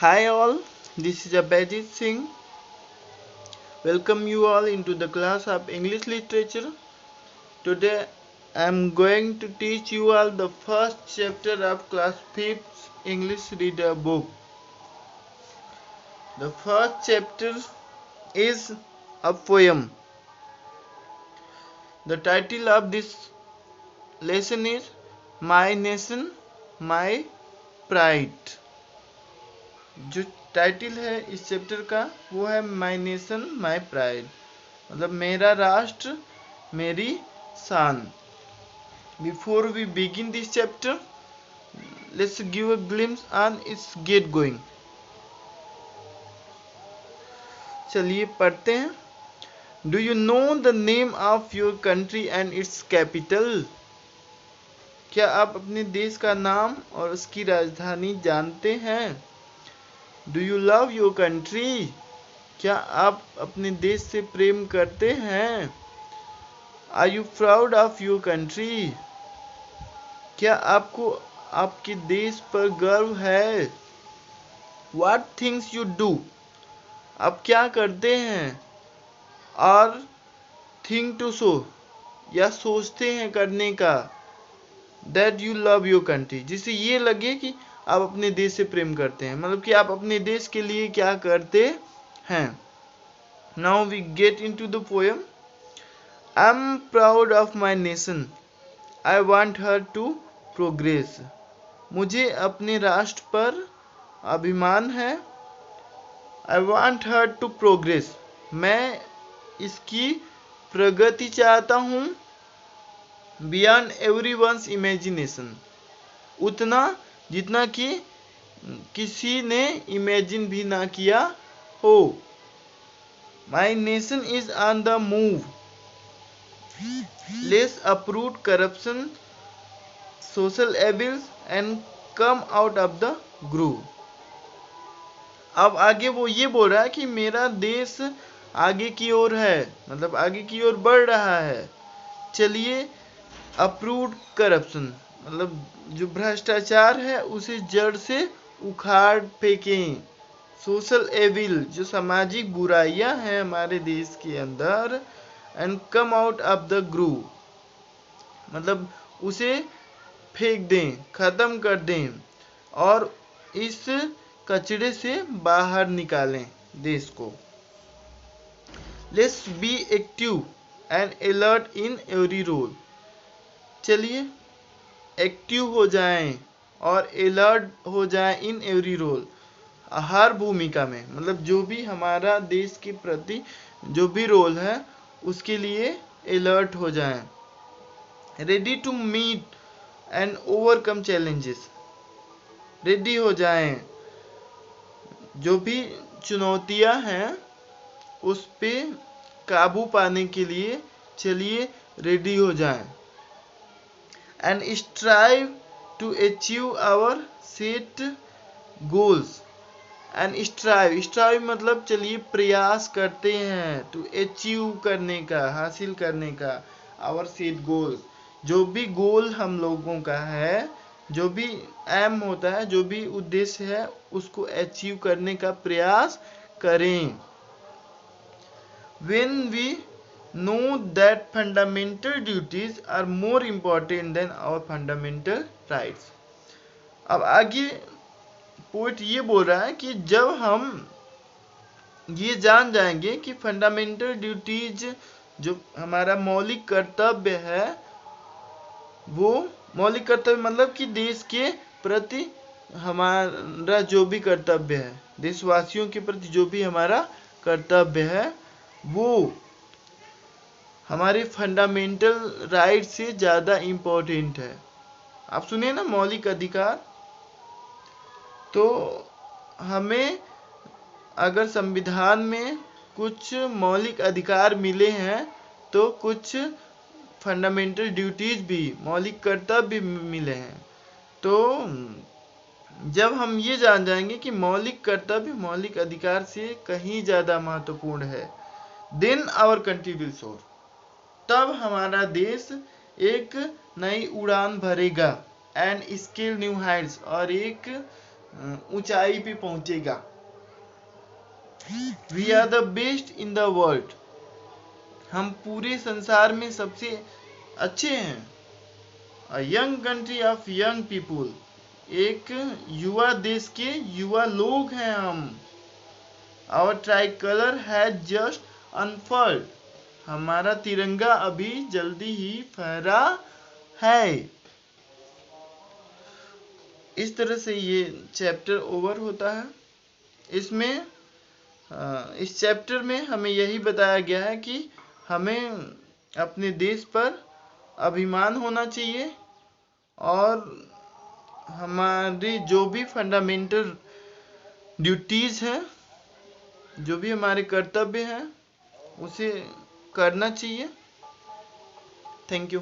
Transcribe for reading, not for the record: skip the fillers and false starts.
Hi all, this is Abhijit Singh. Welcome you all into the class of English Literature. Today I am going to teach you all the first chapter of class 5th English Reader book. The first chapter is a poem. The title of this lesson is My Nation, My Pride. जो title है इस chapter का वो है my nation my pride, मतलब मेरा राष्ट्र मेरी शान. Before we begin this chapter, let's give a glimpse on its get going. चलिए पढ़ते हैं. Do you know the name of your country and its capital? क्या आप अपने देश का नाम और उसकी राजधानी जानते हैं? Do you love your country? क्या आप अपने देश से प्रेम करते हैं? Are you proud of your country? क्या आपको आपके देश पर गर्व है? What things you do? आप क्या करते हैं? और थिंक टू शो, या सोचते हैं करने का, that you love your country, जिससे ये लगे कि आप अपने देश से प्रेम करते हैं, मतलब कि आप अपने देश के लिए क्या करते हैं. Now we get into the poem. I am proud of my nation, I want her to progress. मुझे अपने राष्ट्र पर अभिमान है. I want her to progress, मैं इसकी प्रगति चाहता हूँ. बियॉन्ड एवरीवन्स इमेजिनेशन, उतना जितना कि किसी ने इमेजिन भी ना किया हो. My nation is on the move, let's approve corruption, social evils and come out of the groove. अब आगे वो ये बोल रहा है कि मेरा देश आगे की ओर है, मतलब आगे की ओर बढ़ रहा है. चलिए अप्रूव्ड करप्शन, मतलब जो भ्रष्टाचार है उसे जड़ से उखाड़ फेंकें. सोशल एविल, जो सामाजिक बुराइयां हैं हमारे देश के अंदर, and come out of the groove, मतलब उसे फेंक दें, खत्म कर दें और इस कचरे से बाहर निकालें देश को. Let's be active and alert in every role. चलिए एक्टिव हो जाएं और अलर्ट हो जाएं इन एवरी रोल, हर भूमिका में, मतलब जो भी हमारा देश के प्रति जो भी रोल है उसके लिए अलर्ट हो जाएं. Ready to meet and overcome challenges, ready हो जाएं, जो भी चुनौतियां हैं उस पे काबू पाने के लिए चलिए रेडी हो जाएं. And strive to achieve our set goals. And strive मतलब चलिए प्रयास करते हैं, टू अचीव करने का, हासिल करने का, आवर सेट गोल्स, जो भी गोल हम लोगों का है, जो भी एम होता है, जो भी उद्देश्य है, उसको अचीव करने का प्रयास करें. When we know that fundamental duties are more important than our fundamental rights. अब आगे पोइट ये बोल रहा है कि जब हम ये जान जाएंगे कि फंडामेंटल ड्यूटीज, जो हमारा मौलिक कर्तव्य है, वो मौलिक कर्तव्य मतलब कि देश के प्रति हमारा जो भी कर्तव्य है, देशवासियों के प्रति जो भी हमारा कर्तव्य है, वो हमारे फंडामेंटल राइट से ज़्यादा इम्पोर्टेंट है. आप सुनिए ना, मौलिक अधिकार. तो हमें अगर संविधान में कुछ मौलिक अधिकार मिले हैं तो कुछ फंडामेंटल ड्यूटीज भी, मौलिक कर्तव्य भी मिले हैं. तो जब हम ये जान जाएंगे कि मौलिक कर्तव्य मौलिक अधिकार से कहीं ज़्यादा महत्वपूर्ण है, देन आवर कंट्री विल सोर, तब हमारा देश एक नई उड़ान भरेगा. एंड स्केल न्यू हाइट्स, और एक ऊंचाई पे पहुंचेगा। We are the best in the world, हम पूरे संसार में सबसे अच्छे हैं। A young country of young people, एक युवा देश के युवा लोग हैं हम। Our tricolour has just unfurled, हमारा तिरंगा अभी जल्दी ही फहरा है। इस तरह से ये चैप्टर ओवर होता है। इसमें इस चैप्टर में हमें यही बताया गया है कि हमें अपने देश पर अभिमान होना चाहिए और हमारी जो भी फंडामेंटल ड्यूटीज हैं, जो भी हमारे कर्तव्य हैं, उसे करना चाहिए। Thank you.